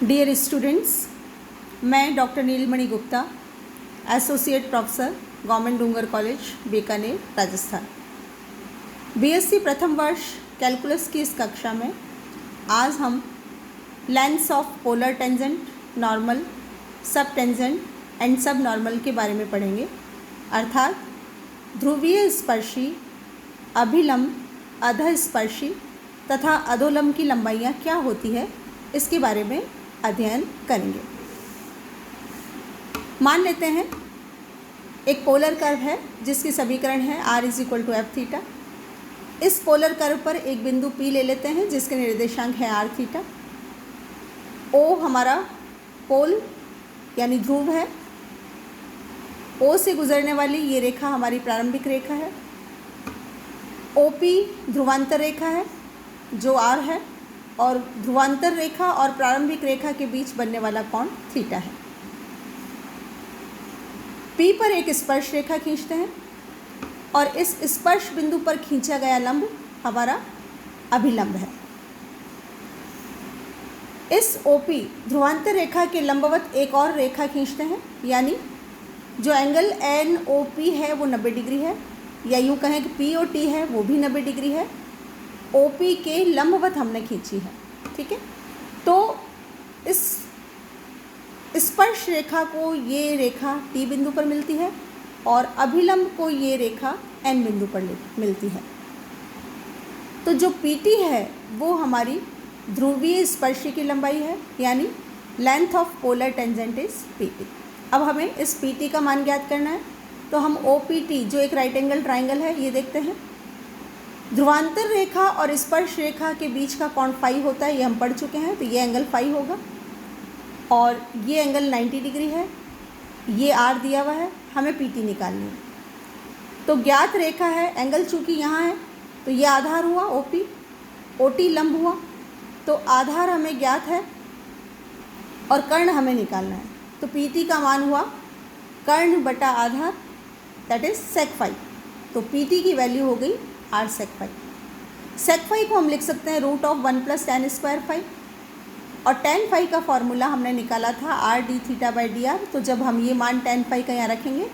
Dear students, मैं doctor Neelmani Gupta, associate professor, government Dungar college, Bikaner, Rajasthan. BSc प्रथम वर्ष कैलकुलस की इस कक्षा में आज हम lengths of polar tangent, normal, sub tangent and sub normal के बारे में पढ़ेंगे। अर्थात ध्रुवीय स्पर्शी, अभिलंब, अधस्पर्शी तथा अधोलंब की लंबाइयाँ क्या होती है, इसके बारे में अध्ययन करेंगे। मान लेते हैं एक पोलर कर्व है जिसकी समीकरण है r=f θ। इस पोलर कर्व पर एक बिंदु P ले लेते हैं जिसके निर्देशांक है r θ। O हमारा पोल यानी ध्रुव है। O से गुजरने वाली ये रेखा हमारी प्रारंभिक रेखा है। OP ध्रुवांतर रेखा है जो r है, और ध्रुवांतर रेखा और प्रारंभिक रेखा के बीच बनने वाला कोण थीटा है। P पर एक स्पर्श रेखा खींचते हैं और इस स्पर्श बिंदु पर खींचा गया लंब हमारा अभिलंब है। इस OP ध्रुवांतर रेखा के लंबवत एक और रेखा खींचते हैं, यानी जो एंगल NOP है वो 90 डिग्री है, या यूँ कहें कि POT है वो भी 90 डिग्री है। OP के लंबवत हमने खींची है, ठीक है। तो इस स्पर्श रेखा को ये रेखा T बिंदु पर मिलती है और अभिलंब को ये रेखा N बिंदु पर मिलती है। तो जो PT है वो हमारी ध्रुवीय स्पर्शी की लंबाई है, यानी length of polar tangent is PT। अब हमें इस PT का मान ज्ञात करना है, तो हम OPT जो एक राइट एंगल ट्राइंगल है ये देखते हैं। ध्रुवांतर रेखा और स्पर्श रेखा के बीच का कोण फाई होता है, ये हम पढ़ चुके हैं। तो ये एंगल फाई होगा और ये एंगल 90 डिग्री है। ये R दिया हुआ है, हमें PT निकालनी है। तो ज्ञात रेखा है, एंगल चूँकि यहाँ है तो ये आधार हुआ OP, OT लंब हुआ। तो आधार हमें ज्ञात है और कर्ण हमें निकालना है। तो PT का मान हुआ कर्ण बटा आधार, दैट इज सेक फाई। तो PT की वैल्यू हो गई r sec phi. Sec phi को हम लिख सकते हैं √1 + tan स्क्वायर फाई, और tan फाई का फॉर्मूला हमने निकाला था r d∅/dr। तो जब हम ये मान tan फाई का यहाँ रखेंगे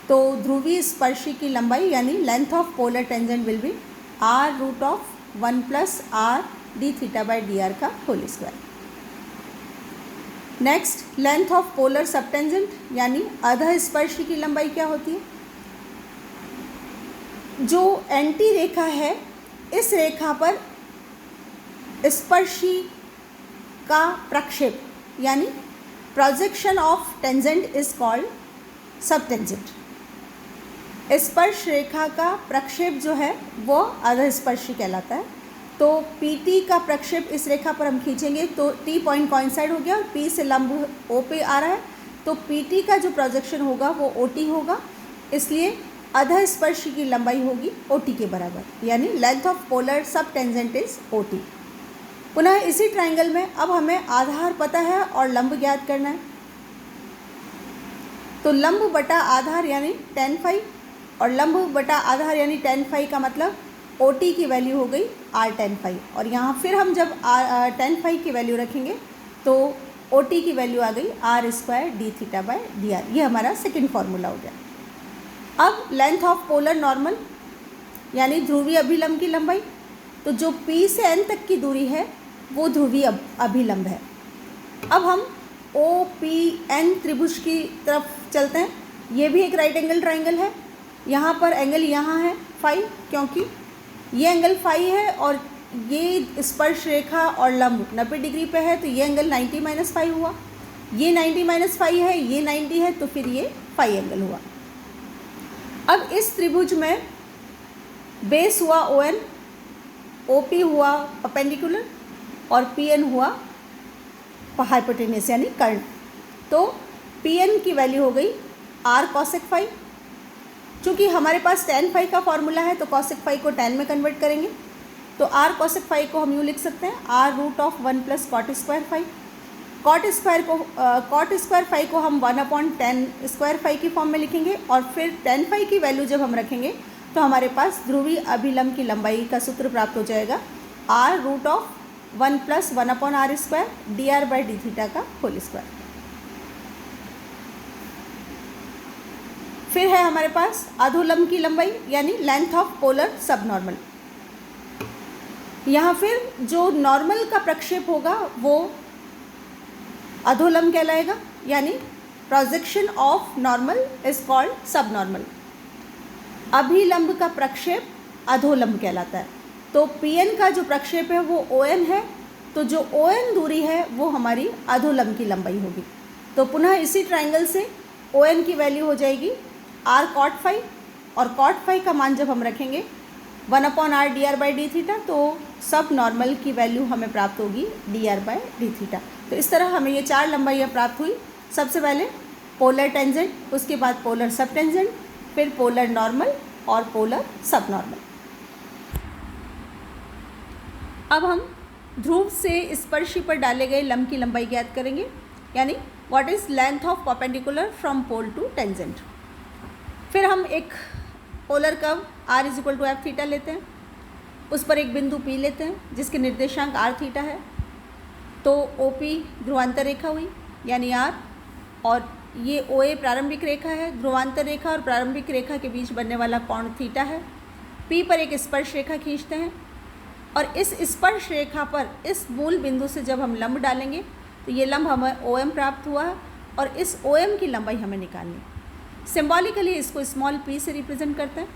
तो ध्रुवीय स्पर्शी की लंबाई यानी length of polar tangent will be r√1 + r d∅/dr का whole square. Next, length of polar subtangent यानी अधस्पर्शी की लंबाई क्या होती है। जो एंटी रेखा है, इस रेखा पर स्पर्शी का प्रक्षेप यानी projection of tangent is called subtangent. स्पर्श रेखा का प्रक्षेप जो है वो अधस्पर्शी कहलाता है। तो PT का प्रक्षेप इस रेखा पर हम खींचेंगे तो T पॉइंट कोइंसाइड हो गया और P से लंब O पे आ रहा है, तो PT का जो प्रोजेक्शन होगा वो OT होगा। इसलिए अधस्पर्शी की लंबाई होगी OT के बराबर, यानी लेंथ ऑफ पोलर सब टेंजेंट इज OT। पुनः इसी ट्राइंगल में अब हमें आधार पता है और लंब ज्ञात करना है। तो लंब बटा आधार यानी tan फाई, और लंब बटा आधार यानी tan फाई का मतलब OT की वैल्यू हो गई r tan फाई। और यहाँ फिर हम जब tan फाई की वैल्यू रखेंगे तो OT की वैल्यू आ गई r² d∅/dr। ये हमारा सेकंड फार्मूला हो गया। अब लेंथ ऑफ पोलर नॉर्मल यानी ध्रुवीय अभिलंब की लंबाई, तो जो P से N तक की दूरी है वो ध्रुवीय अभिलंब है। अब हम OPN त्रिभुज की तरफ चलते हैं। ये भी एक राइट एंगल ट्राइंगल है। यहाँ पर एंगल यहाँ है फाई, क्योंकि ये एंगल फाई है और ये स्पर्श रेखा और लंब 90 डिग्री पे है, तो ये एंगल 90 - फाई हुआ। ये 90 - फाई है, ये 90 है, तो फिर ये फाई एंगल हुआ। अब इस त्रिभुज में बेस हुआ ON, OP हुआ परपेंडिकुलर और PN हुआ हाइपोटेन्यूस यानी कर्ण। तो PN की वैल्यू हो गई r cosec फाई। चूँकि हमारे पास tan फाई का फॉर्मूला है तो cosec फाई को tan में कन्वर्ट करेंगे, तो r cosec फाई को हम यूँ लिख सकते हैं r√1 + cot square phi. Cot square phi को हम 1/tan स्क्वायर फाई की फॉर्म में लिखेंगे, और फिर tan फाई की वैल्यू जब हम रखेंगे तो हमारे पास ध्रुवीय अभिलंब की लंबाई का सूत्र प्राप्त हो जाएगा r√1 1 + 1/r² dr/d θ का होल स्क्वायर। फिर है हमारे पास अधोलंब की लंबाई यानी लेंथ ऑफ पोलर सब नॉर्मल। यहाँ फिर जो नॉर्मल का प्रक्षेप होगा वो अधोलंब कहलाएगा, यानी projection of normal is called सब नॉर्मल। अभिलंब का प्रक्षेप अधोलंब कहलाता है। तो Pn का जो प्रक्षेप है वो ON है, तो जो ON दूरी है वो हमारी अधोलंब की लंबाई होगी। तो पुनः इसी ट्राइंगल से ON की वैल्यू हो जाएगी r cot phi, और cot phi का मान जब हम रखेंगे 1/r dr/d θ, तो सब नॉर्मल की वैल्यू हमें प्राप्त होगी dr/d θ। तो इस तरह हमें ये 4 लंबाइयाँ प्राप्त हुई। सबसे पहले पोलर टेंजेंट, उसके बाद पोलर सब टेंजेंट, फिर पोलर नॉर्मल और पोलर सब नॉर्मल। अब हम ध्रुव से स्पर्शी पर डाले गए लंब की लंबाई ज्ञात करेंगे, यानी what is length of perpendicular from pole to tangent. फिर हम एक पोलर कर्व r = f θ लेते हैं, उस पर एक बिंदु P लेते हैं जिसके निर्देशांक r θ है। तो OP ध्रुवांतर रेखा हुई यानी r, और ये OA प्रारंभिक रेखा है। ध्रुवांतर रेखा और प्रारंभिक रेखा के बीच बनने वाला कोण θ है। P पर एक स्पर्श रेखा खींचते हैं, और इस स्पर्श रेखा पर इस मूल बिंदु से जब हम लंब डालेंगे तो ये लंब हमें OM प्राप्त हुआ है, और इस OM की लंबाई हमें निकालनी। सिंबॉलिकली इसको स्मॉल p से रिप्रेजेंट करते हैं।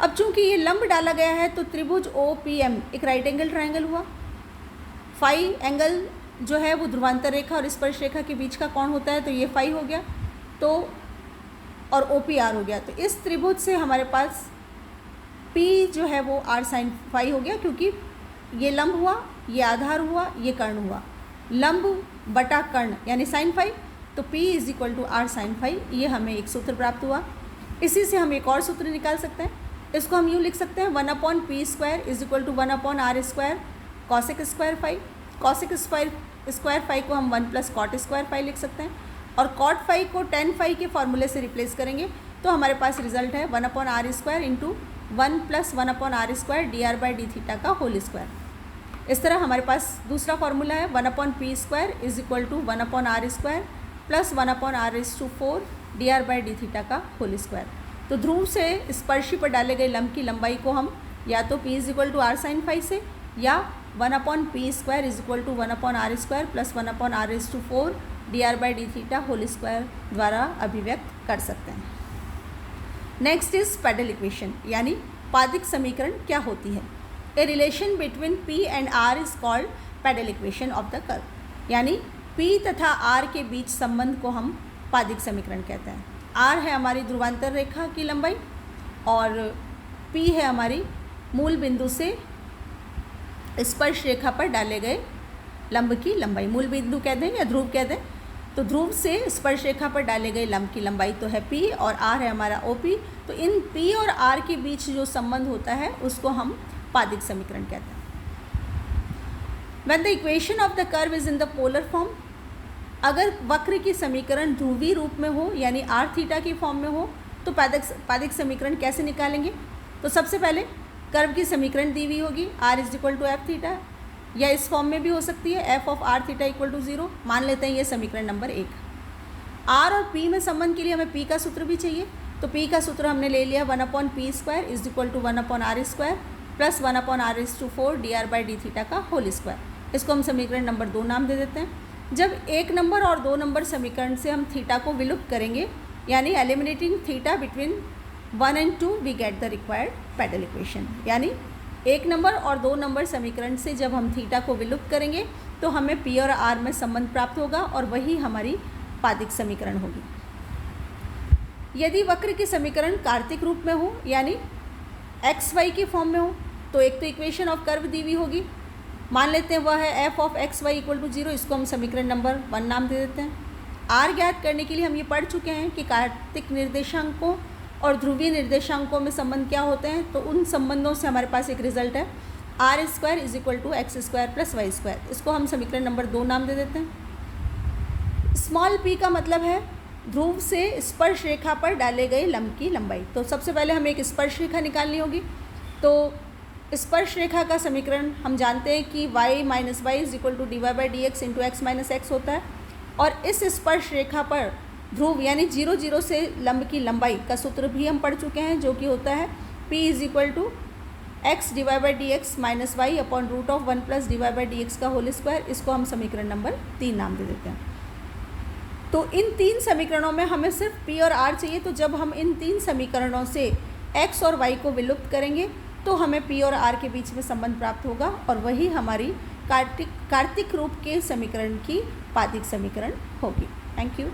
अब चूंकि ये लंब डाला गया है तो त्रिभुज OPM एक राइट एंगल ट्राइंगल हुआ। फाई एंगल जो है वो ध्रुवांतर रेखा और स्पर्श रेखा के बीच का कोण होता है, तो ये फाई हो गया, तो और OPR हो गया। तो इस त्रिभुज से हमारे पास P जो है वो r sin फाई हो गया, क्योंकि ये लंब हुआ, ये आधार हुआ, ये कर्ण हुआ, लंब बटा कर्ण यानी sin फाई, तो P = r sin फाई। ये हमें एक सूत्र प्राप्त हुआ। इसी से हम एक और सूत्र निकाल सकते हैं। इसको हम यूँ लिख सकते हैं 1/p² = 1/r² cosec square phi. cosec square phi को हम 1 + cot स्क्वायर फाई लिख सकते हैं, और cot फाई को tan फाई के फॉर्मूले से रिप्लेस करेंगे तो हमारे पास रिजल्ट है 1/r² × 1 + 1/r² dr/d θ का होल स्क्वायर। इस तरह हमारे पास दूसरा फार्मूला है 1/p² = 1/r² + 1/r⁴ dr/d θ का होल स्क्वायर। तो ध्रुव से स्पर्शी पर डाले गए लंब की लंबाई को हम या तो P = r sin फाई से या 1/p² = 1/r² + 1/r⁴ dr/d θ whole square द्वारा अभिव्यक्त कर सकते हैं। नेक्स्ट इज पैडल इक्वेशन, यानी पादिक समीकरण क्या होती है। A relation between P and R is called pedal equation of the curve, यानी P तथा R के बीच संबंध को हम पादिक समीकरण कहते हैं। R है हमारी ध्रुवांतर रेखा की लंबाई, और P है हमारी मूल बिंदु से स्पर्श रेखा पर डाले गए लंब की लंबाई। मूल बिंदु कह दें या ध्रुव कह दें, तो ध्रुव से स्पर्श रेखा पर डाले गए लंब की लंबाई तो है P, और R है हमारा OP। तो इन P और R के बीच जो संबंध होता है उसको हम पादिक समीकरण कहते हैं। When the equation of the curve is in the polar form, अगर वक्र की समीकरण ध्रुवीय रूप में हो यानी r थीटा की फॉर्म में हो तो पादिक समीकरण कैसे निकालेंगे। तो सबसे पहले कर्व की समीकरण दी हुई होगी r = f थीटा, या इस फॉर्म में भी हो सकती है f of r थीटा = 0। मान लेते हैं ये समीकरण नंबर 1। r और p में संबंध के लिए हमें p का सूत्र भी चाहिए, तो p का सूत्र हमने ले लिया 1/p² = 1/r² + 1/r⁴ dr/d θ का होल स्क्वायर। इसको हम समीकरण नंबर 2 नाम दे देते हैं। जब 1 नंबर और 2 नंबर समीकरण से हम थीटा को विलुप्त करेंगे, यानी eliminating theta between 1 and 2 we get the required pedal equation, यानी 1 नंबर और 2 नंबर समीकरण से जब हम थीटा को विलुप्त करेंगे तो हमें P और R में संबंध प्राप्त होगा, और वही हमारी पादिक समीकरण होगी। यदि वक्र की समीकरण कार्तिक रूप में हो यानी XY की फॉर्म में हो, तो एक तो इक्वेशन ऑफ कर्व दी हुई होगी, मान लेते हैं वह है f of xy = 0। इसको हम समीकरण नंबर 1 नाम दे देते हैं। R ज्ञात करने के लिए हम ये पढ़ चुके हैं कि कार्तिक निर्देशांकों और ध्रुवीय निर्देशांकों में संबंध क्या होते हैं, तो उन संबंधों से हमारे पास एक रिजल्ट है r² = x² + y²। इसको हम समीकरण नंबर 2 नाम दे देते हैं। स्मॉल p का मतलब है ध्रुव से स्पर्श रेखा पर डाले गए लंब की लंबाई। तो सबसे पहले हमें एक स्पर्श रेखा निकालनी होगी, तो स्पर्श रेखा का समीकरण हम जानते हैं कि y minus y is equal to d y by d x into x minus x होता है, और इस स्पर्श रेखा पर ध्रुव यानी 0 0 से लंब की लंबाई का सूत्र भी हम पढ़ चुके हैं, जो कि होता है p is equal to x d y by d x minus y upon root of 1 plus d y by d x का होल स्क्वायर। इसको हम समीकरण नंबर 3 नाम दे देते हैं। तो इन 3 समीकरणों में हमें सिर्फ p और r चाहिए, तो जब हम इन 3 समीकरणों से x और y को विलुप्त करेंगे तो हमें p और r के बीच में संबंध प्राप्त होगा, और वही हमारी कार्तिक रूप के समीकरण की पादिक समीकरण होगी। Thank you.